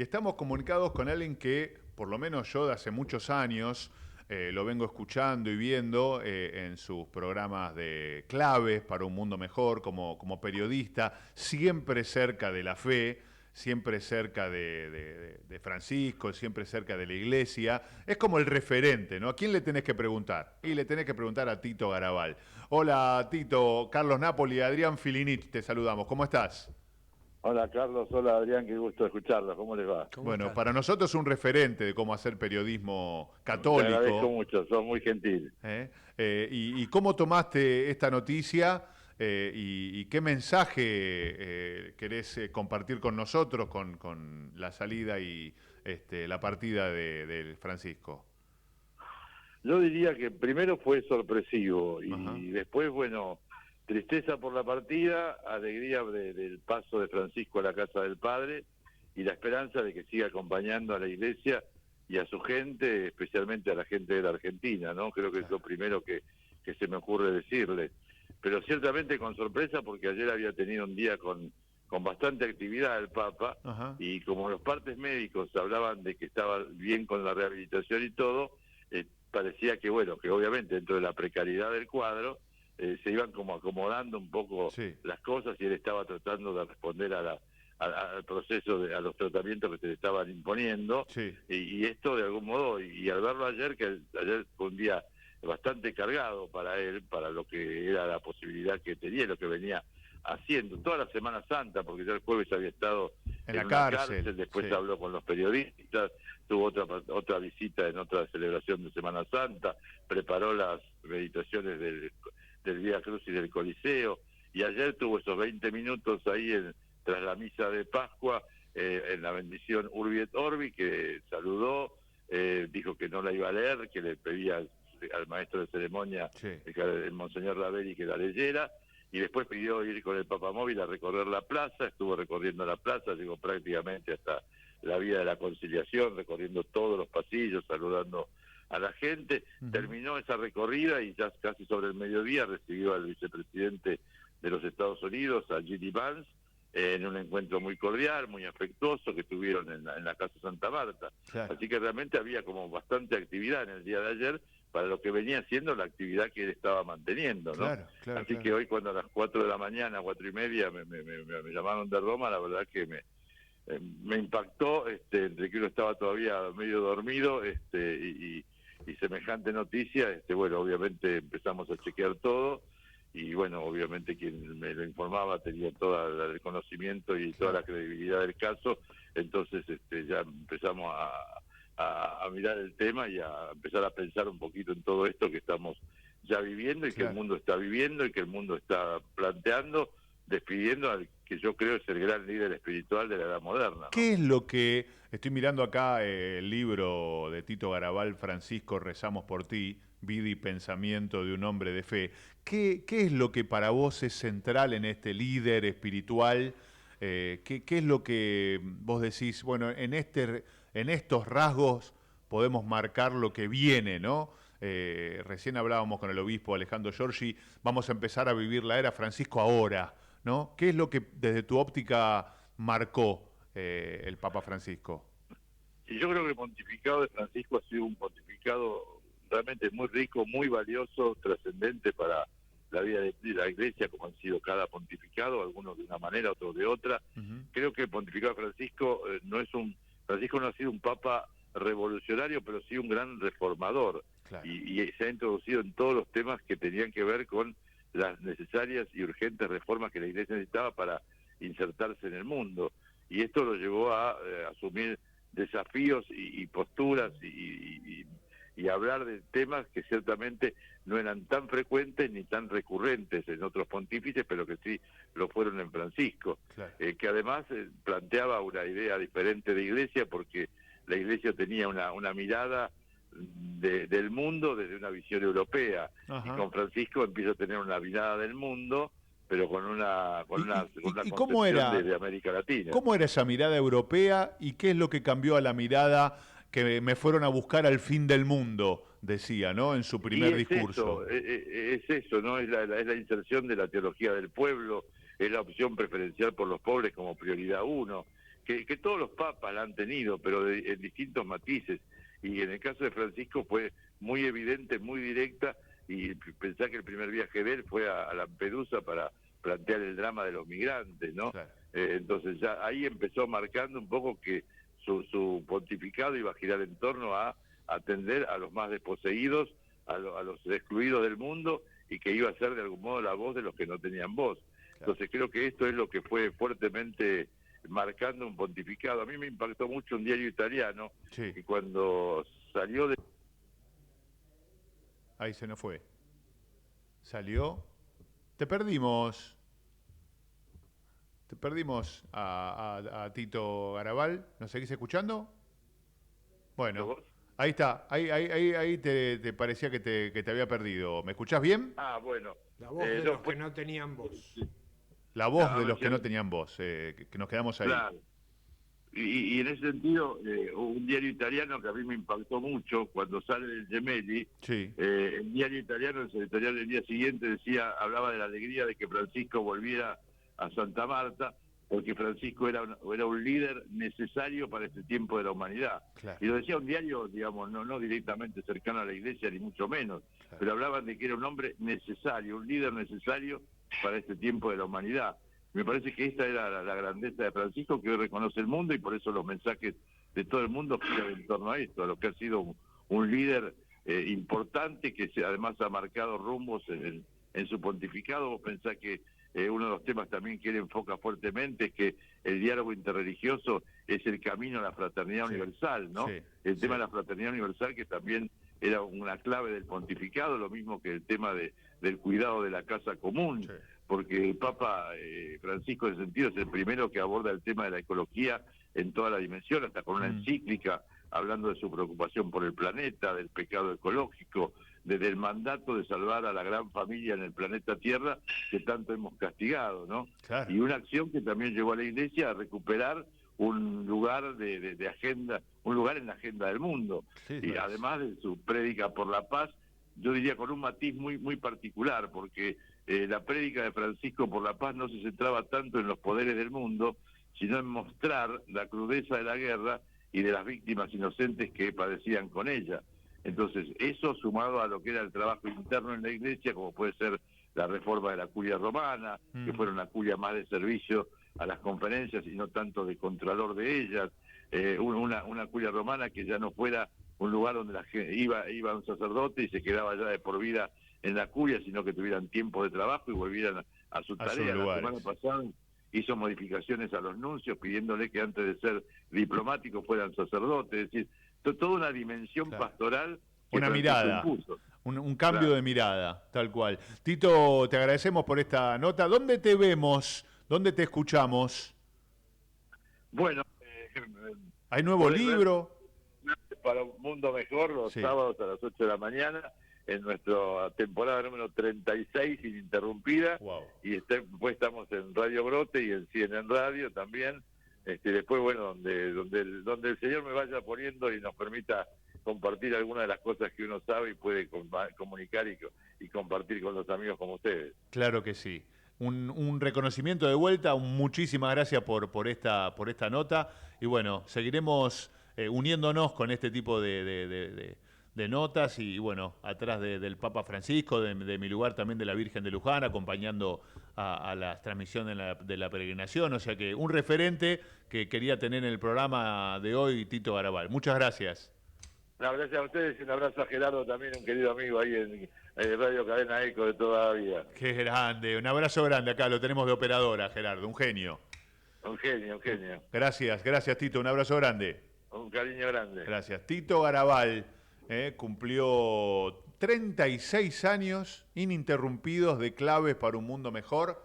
Y estamos comunicados con alguien que, por lo menos yo de hace muchos años, lo vengo escuchando y viendo en sus programas de claves para un mundo mejor, como periodista, siempre cerca de la fe, siempre cerca de Francisco, siempre cerca de la iglesia. Es como el referente, ¿no? ¿A quién le tenés que preguntar? Y le tenés que preguntar a Tito Garabal. Hola Tito, Carlos Napoli y Adrián Filinich, te saludamos. ¿Cómo estás? Hola Carlos, hola Adrián, qué gusto escucharlos, ¿cómo les va? ¿Cómo Bueno, estás? para nosotros es un referente de cómo hacer periodismo Te agradezco católico. mucho, sos muy gentil. ¿Eh? Y cómo tomaste esta noticia y qué mensaje querés compartir con nosotros con la salida y la partida de Francisco? Yo diría que primero fue sorpresivo Ajá. y después, bueno, tristeza por la partida, alegría del paso de Francisco a la casa del Padre y la esperanza de que siga acompañando a la iglesia y a su gente, especialmente a la gente de la Argentina, ¿no? Creo que es lo Claro. primero que se me ocurre decirle. Pero ciertamente con sorpresa porque ayer había tenido un día con bastante actividad el Papa Ajá. y como los partes médicos hablaban de que estaba bien con la rehabilitación y todo, parecía que, bueno, que obviamente dentro de la precariedad del cuadro se iban como acomodando un poco Sí. las cosas y él estaba tratando de responder al proceso, a los tratamientos que se le estaban imponiendo Sí. y esto de algún modo, y al verlo ayer, que ayer fue un día bastante cargado para él, para lo que era la posibilidad que tenía, lo que venía haciendo toda la Semana Santa, porque ya el jueves había estado En en la una cárcel. cárcel, después Sí. habló con los periodistas, tuvo otra visita en otra celebración de Semana Santa, preparó las meditaciones del Vía Cruz y del Coliseo, y ayer tuvo esos 20 minutos ahí tras la misa de Pascua, en la bendición Urbi et Orbi, que saludó, dijo que no la iba a leer, que le pedía al maestro de ceremonia, Sí. el monseñor Raveri, que la leyera, y después pidió ir con el papamóvil a recorrer la plaza, estuvo recorriendo la plaza, llegó prácticamente hasta la vía de la Conciliación, recorriendo todos los pasillos, saludando a la gente, Ujú. terminó esa recorrida y ya casi sobre el mediodía recibió al vicepresidente de los Estados Unidos, a J.D. Vance, en un encuentro muy cordial, muy afectuoso que tuvieron en la Casa Santa Marta. Claro. Así que realmente había como bastante actividad en el día de ayer para lo que venía siendo la actividad que él estaba manteniendo, ¿no? Claro, claro, Así que claro. hoy cuando a las 4 de la mañana, 4:30, me llamaron de Roma, la verdad que me impactó, entre que uno estaba todavía medio dormido, y semejante noticia, bueno, obviamente empezamos a chequear todo, y bueno, obviamente quien me lo informaba tenía todo el conocimiento y toda la Claro. credibilidad del caso, entonces ya empezamos a mirar el tema y a empezar a pensar un poquito en todo esto que estamos ya viviendo y que el Claro. mundo está viviendo y que el mundo está planteando, despidiendo al que yo creo es el gran líder espiritual de la edad moderna, ¿no? ¿Qué es lo que, estoy mirando acá el libro de Tito Garabal, Francisco, Rezamos por ti, vida y pensamiento de un hombre de fe? ¿Qué es lo que para vos es central en este líder espiritual? ¿Qué es lo que vos decís, bueno, en estos rasgos podemos marcar lo que viene, ¿no? Recién hablábamos con el obispo Alejandro Giorgi, vamos a empezar a vivir la era Francisco ahora, ¿no? ¿Qué es lo que desde tu óptica marcó el Papa Francisco? Y yo creo que el pontificado de Francisco ha sido un pontificado realmente muy rico, muy valioso, trascendente para la vida de la Iglesia, como han sido cada pontificado, algunos de una manera, otros de otra. Ujú. Creo que el pontificado de Francisco Francisco no ha sido un papa revolucionario, pero sí un gran reformador, Claro. y se ha introducido en todos los temas que tenían que ver con las necesarias y urgentes reformas que la Iglesia necesitaba para insertarse en el mundo. Y esto lo llevó a asumir desafíos y posturas y hablar de temas que ciertamente no eran tan frecuentes ni tan recurrentes en otros pontífices, pero que sí lo fueron en Francisco, Claro. que además planteaba una idea diferente de iglesia, porque la iglesia tenía una mirada del mundo desde una visión europea, y Ajá. con Francisco empieza a tener una mirada del mundo, pero con una, con ¿Y, una, y, con una y concepción de América Latina. cómo era esa mirada europea y qué es lo que cambió a la mirada que me fueron a buscar al fin del mundo, decía, ¿no? En su Y primer discurso. es eso, ¿no? Es la inserción de la teología del pueblo, es la opción preferencial por los pobres como prioridad uno, que todos los papas la han tenido, pero en distintos matices. Y en el caso de Francisco fue muy evidente, muy directa, y pensá que el primer viaje de él fue a Lampedusa para plantear el drama de los migrantes, ¿no? Claro. Entonces ya ahí empezó marcando un poco que su pontificado iba a girar en torno a atender a los más desposeídos, a los excluidos del mundo, y que iba a ser de algún modo la voz de los que no tenían voz. Claro. Entonces creo que esto es lo que fue fuertemente marcando un pontificado. A mí me impactó mucho un diario italiano, sí, que cuando salió de... Ahí se nos fue. Salió. Te perdimos. Te perdimos a Tito Garabal. ¿Nos seguís escuchando? Bueno, ahí está. Ahí te parecía que te había perdido. ¿Me escuchás bien? Ah, bueno. La voz de los que no tenían voz. La voz de los que no tenían voz, que nos quedamos ahí. Claro. Y en ese sentido, un diario italiano que a mí me impactó mucho, cuando sale el Gemelli, sí. El diario italiano, el editorial del día siguiente, hablaba de la alegría de que Francisco volviera a Santa Marta, porque Francisco era un líder necesario para este tiempo de la humanidad. Claro. Y lo decía un diario, digamos, no directamente cercano a la iglesia, ni mucho menos, claro, pero hablaban de que era un hombre necesario, un líder necesario para este tiempo de la humanidad. Me parece que esta era la grandeza de Francisco, que hoy reconoce el mundo, y por eso los mensajes de todo el mundo giran en torno a esto, a lo que ha sido un líder importante, que además ha marcado rumbos en su pontificado. Vos pensás que uno de los temas también que él enfoca fuertemente es que el diálogo interreligioso es el camino a la fraternidad universal, ¿no? Sí, el tema de la fraternidad universal, que también era una clave del pontificado, lo mismo que el tema del cuidado de la casa común. Sí. Porque el Papa Francisco, en ese sentido, es el primero que aborda el tema de la ecología en toda la dimensión, hasta con una encíclica hablando de su preocupación por el planeta, del pecado ecológico, del mandato de salvar a la gran familia en el planeta Tierra que tanto hemos castigado, ¿no? Claro. Y una acción que también llevó a la Iglesia a recuperar un lugar de agenda, un lugar en la agenda del mundo. Sí, y además de su prédica por la paz, yo diría con un matiz muy particular, porque la prédica de Francisco por la paz no se centraba tanto en los poderes del mundo, sino en mostrar la crudeza de la guerra y de las víctimas inocentes que padecían con ella. Entonces, eso sumado a lo que era el trabajo interno en la Iglesia, como puede ser la reforma de la curia romana, que fuera una curia más de servicio a las conferencias y no tanto de contralor de ellas, una curia romana que ya no fuera un lugar donde iba un sacerdote y se quedaba ya de por vida en la curia, sino que tuvieran tiempo de trabajo y volvieran a su tarea. La semana pasada hizo modificaciones a los nuncios pidiéndole que antes de ser diplomáticos fueran sacerdotes, es decir, toda una dimensión pastoral. Una mirada, un cambio de mirada, tal cual. Tito, te agradecemos por esta nota. ¿Dónde te vemos? ¿Dónde te escuchamos? Bueno, ¿hay nuevo libro? Para un mundo mejor, los sábados a las 8 de la mañana, en nuestra temporada número 36 ininterrumpida. Wow. Y después estamos en Radio Brote y en CNN Radio también. Después, bueno, donde el Señor me vaya poniendo y nos permita compartir algunas de las cosas que uno sabe y puede comunicar y compartir con los amigos como ustedes. Claro que sí. Un reconocimiento de vuelta, muchísimas gracias por esta nota, y bueno, seguiremos uniéndonos con este tipo de notas, y bueno, atrás del Papa Francisco, de mi lugar también de la Virgen de Luján, acompañando a las transmisiones de la peregrinación. O sea que un referente que quería tener en el programa de hoy, Tito Garabal. Muchas gracias. No, gracias a ustedes, y un abrazo a Gerardo también, un querido amigo ahí en Radio Cadena Eco de toda la vida. Qué grande, un abrazo grande acá, lo tenemos de operadora, Gerardo, un genio. Un genio. Gracias Tito, un abrazo grande. Un cariño grande. Gracias. Tito Garabal cumplió 36 años ininterrumpidos de Claves para un Mundo Mejor.